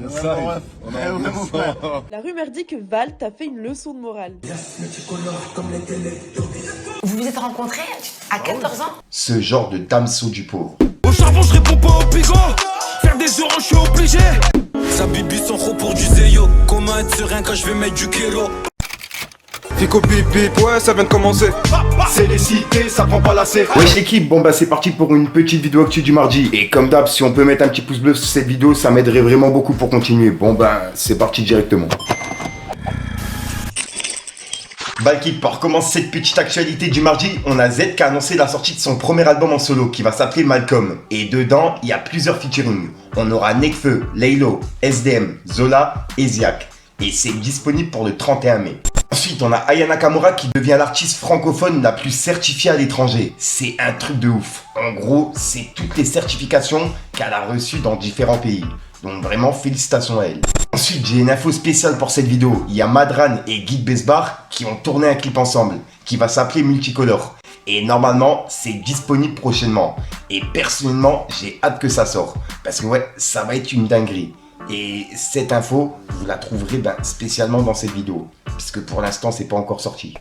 La rumeur dit que Val t'a fait une leçon de morale. Vous vous êtes rencontrés à 14 ans? Ce genre de dameçon du pauvre. Au charbon, je réponds pas au bigot. Faire des euros, je suis obligé. Sa bibi sont trop pour du zéyo. Comment être serein quand je vais mettre du kilo? Fico pip pip, ouais, ça vient de commencer. C'est les cités, ça prend pas la C. Wesh l'équipe, bon bah c'est parti pour une petite vidéo actu du mardi. Et comme d'hab, si on peut mettre un petit pouce bleu sur cette vidéo, ça m'aiderait vraiment beaucoup pour continuer. Bon bah c'est parti directement. Bah l'équipe, pour commencer cette petite actualité du mardi, on a Z qui a annoncé la sortie de son premier album en solo qui va s'appeler Malcolm. Et dedans, il y a plusieurs featuring. On aura Nekfeu, Laylo, SDM, Zola et Ziak. Et c'est disponible pour le 31 mai. Ensuite, on a Aya Nakamura qui devient l'artiste francophone la plus certifiée à l'étranger. C'est un truc de ouf. En gros, c'est toutes les certifications qu'elle a reçues dans différents pays. Donc vraiment, félicitations à elle. Ensuite, j'ai une info spéciale pour cette vidéo. Il y a Madran et Guy Besbar qui ont tourné un clip ensemble, qui va s'appeler Multicolor. Et normalement, c'est disponible prochainement. Et personnellement, j'ai hâte que ça sorte. Parce que ouais, ça va être une dinguerie. Et cette info, vous la trouverez spécialement dans cette vidéo. Puisque pour l'instant, c'est pas encore sorti.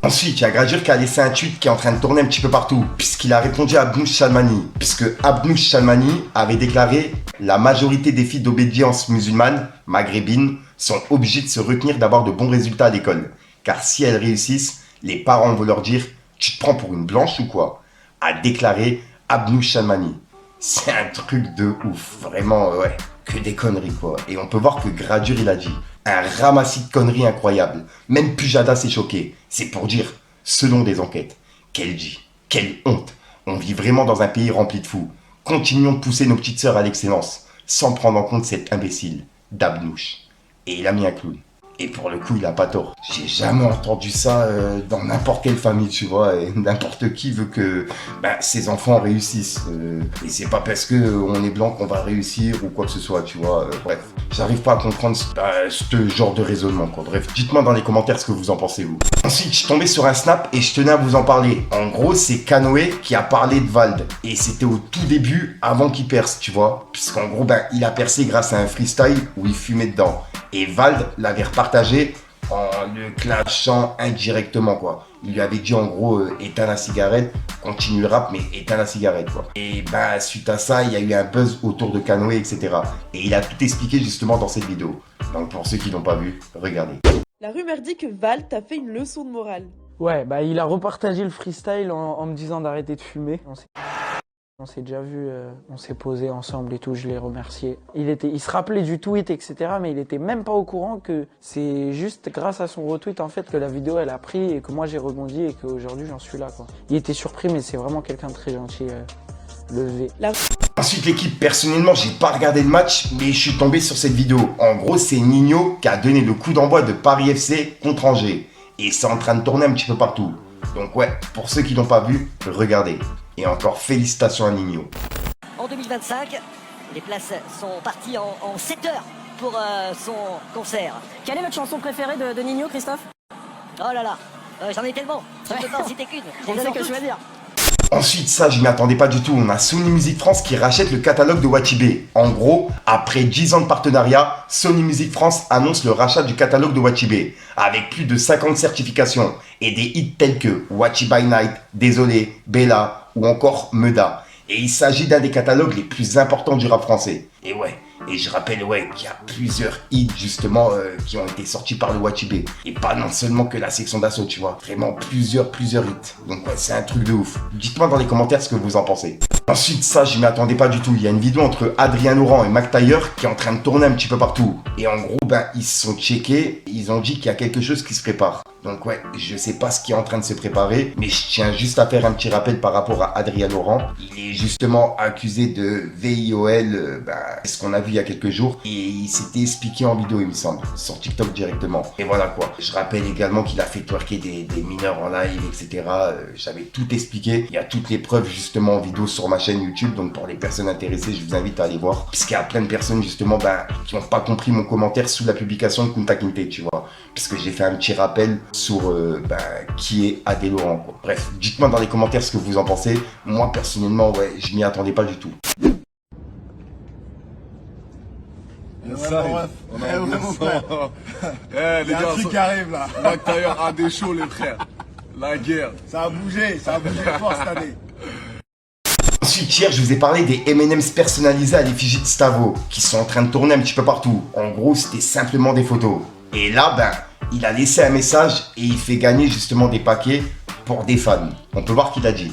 Ensuite, il y a Gradure qui a laissé un tweet qui est en train de tourner un petit peu partout, puisqu'il a répondu à Abnouch Chalmani. Puisque Abnouch Chalmani avait déclaré « La majorité des filles d'obédience musulmane, maghrébines, sont obligées de se retenir d'avoir de bons résultats à l'école. Car si elles réussissent, les parents vont leur dire « Tu te prends pour une blanche ou quoi ?» a déclaré Abnouch Chalmani. C'est un truc de ouf, vraiment, ouais, que des conneries quoi. Et on peut voir que Gradure il a dit un ramassis de conneries incroyable. Même Pujada s'est choqué. C'est pour dire, selon des enquêtes, qu'elle dit, quelle honte. On vit vraiment dans un pays rempli de fous. Continuons de pousser nos petites sœurs à l'excellence, sans prendre en compte cet imbécile, d'Abnouch. Et il a mis un clown. Et pour le coup, il a pas tort. J'ai jamais entendu ça dans n'importe quelle famille, tu vois. Et n'importe qui veut que ses enfants réussissent. Et c'est pas parce que on est blanc qu'on va réussir ou quoi que ce soit, tu vois. Bref, j'arrive pas à comprendre ce genre de raisonnement, quoi. Bref, dites-moi dans les commentaires ce que vous en pensez, vous. Ensuite, je suis tombé sur un snap et je tenais à vous en parler. En gros, c'est Kanoé qui a parlé de Vald. Et c'était au tout début, avant qu'il perce, tu vois. Puisqu'en gros, il a percé grâce à un freestyle où il fumait dedans. Et Vald l'avait repartagé en le clashant indirectement, quoi. Il lui avait dit en gros éteins la cigarette, continue le rap mais éteins la cigarette, quoi. Et suite à ça, il y a eu un buzz autour de Kanoé, etc. Et il a tout expliqué justement dans cette vidéo. Donc pour ceux qui l'ont pas vu, regardez. La rumeur dit que Val t'a fait une leçon de morale. Ouais, il a repartagé le freestyle en me disant d'arrêter de fumer. On s'est déjà vu, on s'est posé ensemble et tout, je l'ai remercié. Il se rappelait du tweet, etc. mais il était même pas au courant que c'est juste grâce à son retweet en fait que la vidéo elle a pris et que moi j'ai rebondi et qu'aujourd'hui j'en suis là, quoi. Il était surpris mais c'est vraiment quelqu'un de très gentil, le V. Ensuite l'équipe, personnellement j'ai pas regardé le match mais je suis tombé sur cette vidéo. En gros c'est Nino qui a donné le coup d'envoi de Paris FC contre Angers. Et c'est en train de tourner un petit peu partout. Donc ouais, pour ceux qui l'ont pas vu, regardez. Et encore félicitations à Nino. En 2025, les places sont parties en 7 heures pour son concert. Quelle est votre chanson préférée de Nino, Christophe? Oh là là, j'en ai tellement, je ne peux pas en citer qu'une. On sait que je veux dire. Ensuite, ça je m'y attendais pas du tout, on a Sony Music France qui rachète le catalogue de Wachibé. En gros, après 10 ans de partenariat, Sony Music France annonce le rachat du catalogue de Wachibé, avec plus de 50 certifications et des hits tels que Wachi by Night, Désolé, Bella ou encore Meda. Et il s'agit d'un des catalogues les plus importants du rap français. Et ouais, et je rappelle qu'il y a plusieurs hits justement qui ont été sortis par le Wachibé. Et pas non seulement que la section d'assaut, tu vois. Vraiment plusieurs hits. Donc ouais, c'est un truc de ouf. Dites-moi dans les commentaires ce que vous en pensez. Ensuite, ça, je m'y attendais pas du tout. Il y a une vidéo entre Adrien Laurent et Mac Taylor qui est en train de tourner un petit peu partout. Et en gros, ils se sont checkés. Ils ont dit qu'il y a quelque chose qui se prépare. Donc ouais, je sais pas ce qui est en train de se préparer, mais je tiens juste à faire un petit rappel par rapport à Adrien Laurent. Il est justement accusé de VIOL, ce qu'on a vu il y a quelques jours, et il s'était expliqué en vidéo, il me semble, sur TikTok directement. Et voilà quoi. Je rappelle également qu'il a fait twerker des mineurs en live, etc. J'avais tout expliqué. Il y a toutes les preuves justement en vidéo sur ma chaîne YouTube, donc pour les personnes intéressées, je vous invite à aller voir. Puisqu'il y a plein de personnes justement qui n'ont pas compris mon commentaire sous la publication de Kunta Kinte, tu vois. Puisque j'ai fait un petit rappel sur qui est Adé Laurent, quoi. Bref, dites-moi dans les commentaires ce que vous en pensez. Moi, personnellement, ouais, je m'y attendais pas du tout. Les gars, un truc qui arrive là. L'intérieur a des shows, les frères. La guerre. Ça a bougé fort cette année. Ensuite, hier, je vous ai parlé des M&M's personnalisés à l'effigie de Stavo, qui sont en train de tourner un petit peu partout. En gros, c'était simplement des photos. Et là, il a laissé un message et il fait gagner justement des paquets pour des fans. On peut voir qu'il a dit.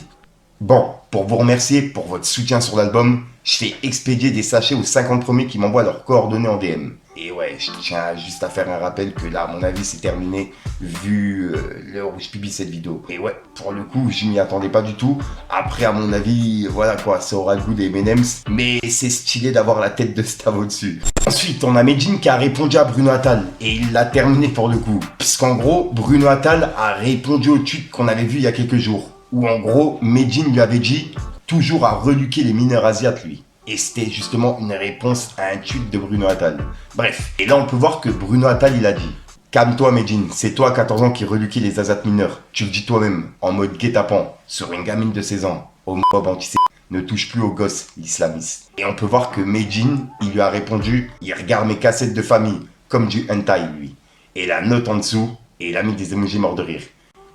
Bon, pour vous remercier pour votre soutien sur l'album, je fais expédier des sachets aux 50 premiers qui m'envoient leurs coordonnées en DM. Et ouais, je tiens juste à faire un rappel que là, à mon avis, c'est terminé vu l'heure où je publie cette vidéo. Et ouais, pour le coup, je m'y attendais pas du tout. Après, à mon avis, voilà quoi, ça aura le goût des M&M's. Mais c'est stylé d'avoir la tête de Stavo dessus. Ensuite, on a Medjin qui a répondu à Bruno Attal. Et il l'a terminé pour le coup. Puisqu'en gros, Bruno Attal a répondu au tweet qu'on avait vu il y a quelques jours. Où en gros, Medjin lui avait dit toujours à reluquer les mineurs asiates lui. Et c'était justement une réponse à un tweet de Bruno Attal. Bref, et là on peut voir que Bruno Attal il a dit « Calme-toi Medjin, c'est toi à 14 ans qui reluquais les asiates mineurs. Tu le dis toi-même, en mode guet-apens, sur une gamine de 16 ans. Homophobe anti-sé, ne touche plus aux gosses, l'islamiste. » Et on peut voir que Medjin, il lui a répondu « Il regarde mes cassettes de famille, comme du hentai lui. » Et la note en dessous, et il a mis des emojis morts de rire.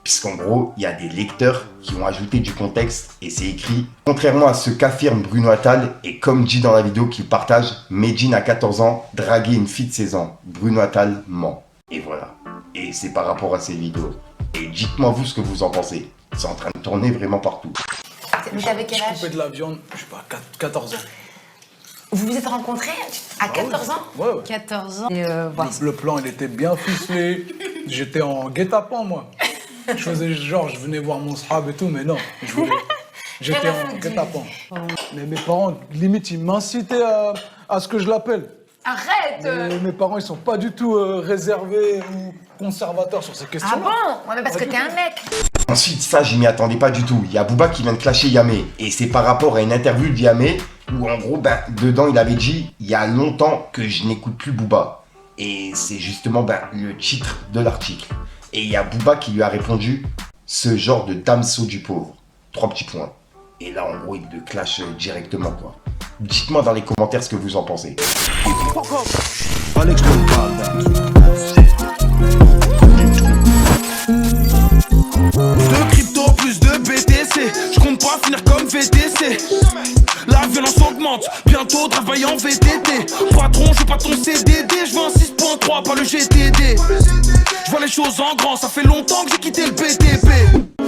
Puisqu'en gros, il y a des lecteurs qui ont ajouté du contexte et c'est écrit « Contrairement à ce qu'affirme Bruno Attal et comme dit dans la vidéo qu'il partage, Medjin à 14 ans, draguer une fille de 16 ans. Bruno Attal ment. » Et voilà. Et c'est par rapport à ces vidéos. Et dites-moi vous ce que vous en pensez. C'est en train de tourner vraiment partout. Mais t'avais quel âge? Je coupais de la viande, je sais pas, 14 ans. Vous vous êtes rencontrés à 14 ans? Ouais. 14 ans. Et voilà. Le plan, il était bien ficelé. J'étais en guet-apens, moi. Je faisais genre, je venais voir mon sahab et tout, mais non, j'étais en guet-apens. Mais mes parents, limite, ils m'incitaient à ce que je l'appelle. Arrête! Mais mes parents, ils sont pas du tout réservés ou conservateurs sur ces questions-là. Ah bon? Ouais, mais parce que t'es un mec. Ensuite, ça, je m'y attendais pas du tout. Il y a Booba qui vient de clasher Yamé. Et c'est par rapport à une interview de Yamé où, en gros, dedans, il avait dit « Il y a longtemps que je n'écoute plus Booba ». Et c'est justement le titre de l'article. Et il y a Booba qui lui a répondu « Ce genre de damso du pauvre ». 3 petits points. Et là, en gros, il le clash directement, quoi. Dites-moi dans les commentaires ce que vous en pensez. De crypto plus de BTC, je compte pas finir comme VTC. La violence augmente, bientôt travailler en VTT. Patron, je veux pas ton CDD, je veux un 6.3, pas le GTD. Je vois les choses en grand, ça fait longtemps que j'ai quitté le BTP.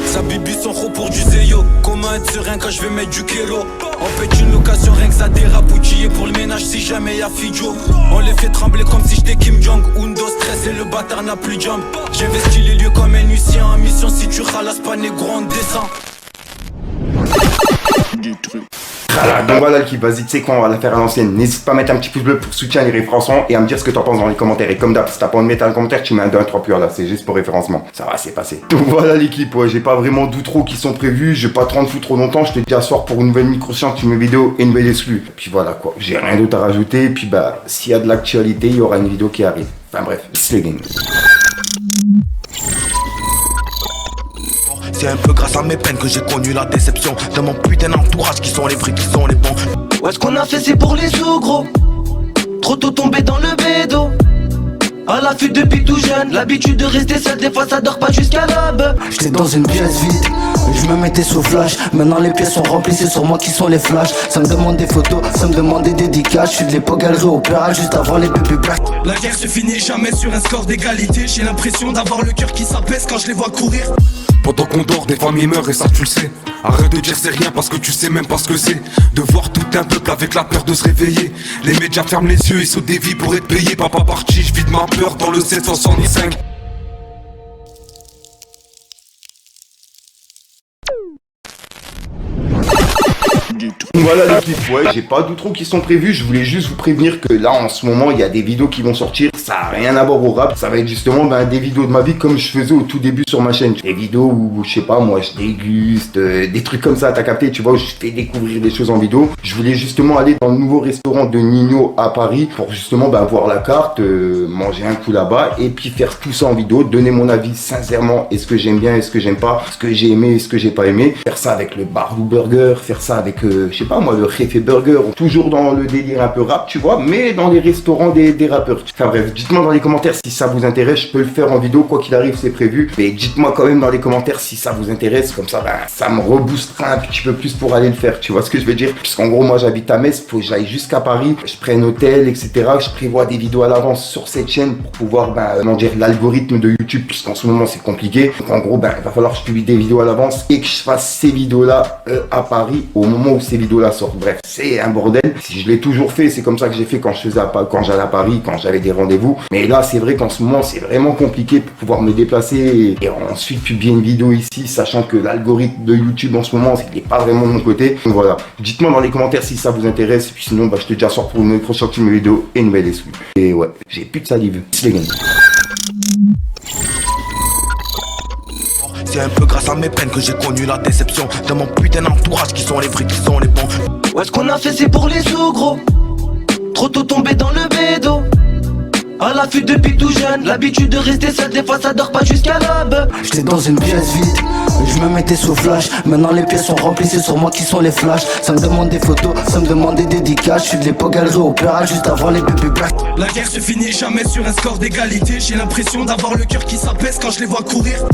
Sa bibi sont gros pour du Zeyo. Comment être serein quand je vais mettre du kilo? On fait une location, rien que ça dérape. Outillé pour le ménage si jamais y'a Fidjo. On les fait trembler comme si j'étais Kim Jong. Undo stress et le bâtard n'a plus de jambes. J'investis les lieux comme un huissier en mission. Si tu ralasses pas négro, on descend. Voilà, donc voilà le clip, vas-y, tu sais quoi, on va la faire à l'ancienne. N'hésite pas à mettre un petit pouce bleu pour soutenir les référencements et à me dire ce que t'en penses dans les commentaires. Et comme d'hab, si t'as pas envie de mettre un commentaire, tu mets un 2, un 3 puis là, c'est juste pour référencement. Ça va, c'est passé. Donc voilà l'équipe, ouais, j'ai pas vraiment d'outro qui sont prévus, j'ai pas 30 fous trop longtemps, je te dis à soir pour une nouvelle micro-science, une nouvelle vidéo et une nouvelle exclue. Puis voilà quoi, j'ai rien d'autre à rajouter, et puis s'il y a de l'actualité, il y aura une vidéo qui arrive. Enfin bref, c'est les games. C'est un peu grâce à mes peines que j'ai connu la déception de mon putain d'entourage qui sont les vrais, qui sont les bons. Ouais, ce qu'on a fait c'est pour les sous gros. Trop tôt tombé dans le bédo. À l'affût depuis tout jeune, l'habitude de rester seul, des fois ça dort pas jusqu'à l'aube. J'étais dans une pièce vide, je me mettais sous flash. Maintenant les pièces sont remplies, c'est sur moi qui sont les flashs. Ça me demande des photos, ça me demande des dédicaces. Je suis de l'époque galerie opéra, juste avant les bébés black. La guerre se finit jamais sur un score d'égalité. J'ai l'impression d'avoir le cœur qui s'apaise quand je les vois courir. Pendant qu'on dort, des familles meurent et ça tu le sais. Arrête de dire c'est rien parce que tu sais même pas ce que c'est. De voir tout un peuple avec la peur de se réveiller. Les médias ferment les yeux, ils sautent des vies pour être payés. Papa parti, je vide ma peur dans le 765. du tout. Voilà l'équipe, ouais, j'ai pas d'outro qui sont prévus, je voulais juste vous prévenir que là en ce moment il y a des vidéos qui vont sortir, ça a rien à voir au rap, ça va être justement des vidéos de ma vie comme je faisais au tout début sur ma chaîne. Des vidéos où, je sais pas moi, je déguste, des trucs comme ça, t'as capté, tu vois, où je fais découvrir des choses en vidéo. Je voulais justement aller dans le nouveau restaurant de Nino à Paris pour justement voir la carte, manger un coup là-bas et puis faire tout ça en vidéo, donner mon avis sincèrement, est-ce que j'aime bien, est-ce que j'aime pas, ce que j'ai aimé, est-ce que j'ai pas aimé, faire ça avec le Barbou Burger, faire ça avec, je sais pas moi, le Réfé Burger, toujours dans le délire un peu rap, tu vois, mais dans les restaurants des rappeurs. Enfin bref, dites-moi dans les commentaires si ça vous intéresse, je peux le faire en vidéo, quoi qu'il arrive, c'est prévu, mais dites-moi quand même dans les commentaires si ça vous intéresse, comme ça, ça me reboostera un petit peu plus pour aller le faire, tu vois ce que je veux dire, puisqu'en gros, moi j'habite à Metz, faut que j'aille jusqu'à Paris, je prenne hôtel, etc., je prévois des vidéos à l'avance sur cette chaîne pour pouvoir, comment dire, l'algorithme de YouTube, puisqu'en ce moment c'est compliqué, donc en gros, il va falloir que je publie des vidéos à l'avance et que je fasse ces vidéos-là à Paris au moment où ces vidéos-là sortent. Bref, c'est un bordel. Si je l'ai toujours fait, c'est comme ça que j'ai fait quand j'allais à Paris, quand j'avais des rendez-vous. Mais là, c'est vrai qu'en ce moment, c'est vraiment compliqué pour pouvoir me déplacer et ensuite publier une vidéo ici, sachant que l'algorithme de YouTube en ce moment, il n'est pas vraiment de mon côté. Donc voilà. Dites-moi dans les commentaires si ça vous intéresse. Et puis sinon, je te dis à soir pour une prochaine vidéo et une nouvelle exclue. Et ouais, j'ai plus de salive. C'est les gars. C'est un peu grâce à mes peines que j'ai connu la déception de mon putain d'entourage qui sont les vrais, qui sont les bons. Ouais, ce qu'on a fait c'est pour les sous gros. Trop tôt tombé dans le bédo. À l'affût depuis tout jeune, l'habitude de rester seul, des fois ça dort pas jusqu'à l'aube. J'étais dans une pièce vide, je me mettais sous flash. Maintenant les pièces sont remplies, c'est sur moi qui sont les flashs. Ça me demande des photos, ça me demande des dédicaces. Je suis de l'époque galerie opéra, juste avant les bébés black. La guerre se finit jamais sur un score d'égalité. J'ai l'impression d'avoir le cœur qui s'apaise quand je les vois courir.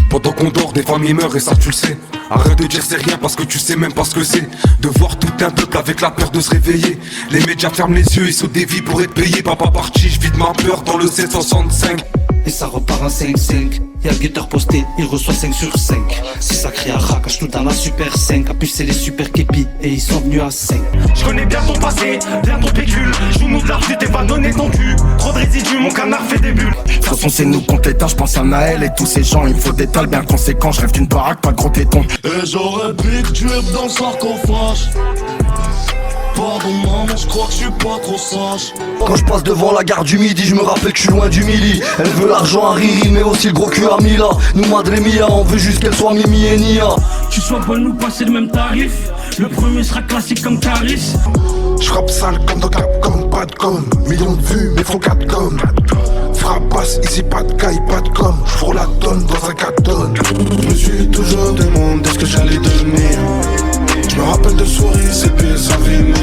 Pendant qu'on dort, des familles meurent et ça tu le sais. Arrête de dire c'est rien parce que tu sais même pas ce que c'est. De voir tout un peuple avec la peur de se réveiller. Les médias ferment les yeux, ils sautent des vies pour être payés. Papa parti, je vide ma peur dans le 765. Et ça repart en 5-5. Y'a le guetteur posté, il reçoit 5 sur 5. Si ça crie à racache tout dans la super 5. A plus c'est les super képis et ils sont venus à 5. Je connais bien ton passé, bien ton pécule. Joue-nous de l'argent, t'es pas donné ton cul. Trop de résidus, mon canard fait des bulles. De toute façon c'est nous contre l'État, je pense à Naël et tous ces gens. Il me faut des tales bien conséquents, je rêve d'une baraque, pas de gros tétons. Et j'aurais pu que tu es dans le sarcophage. Pardon maman, je crois que je suis pas trop sage. Quand je passe devant la gare du Midi, je me rappelle que je suis loin du Mili. Elle veut l'argent à Riri, mais aussi le gros cul à Mila. Nous Madre Mia, on veut juste qu'elle soit Mimi et Nia. Tu sois bonne ou pas, c'est le même tarif. Le premier sera classique comme Caris. J'rappe sale comme dans Capcom, pas de com. Millions de vues, mais faut 4 com. Frappasse, ici pas de caille, pas de com. J'fourre la tonne dans un 4 tonnes. Je me suis toujours demandé ce que j'allais devenir. Je me rappelle de soirées, c'est pire, ça venait.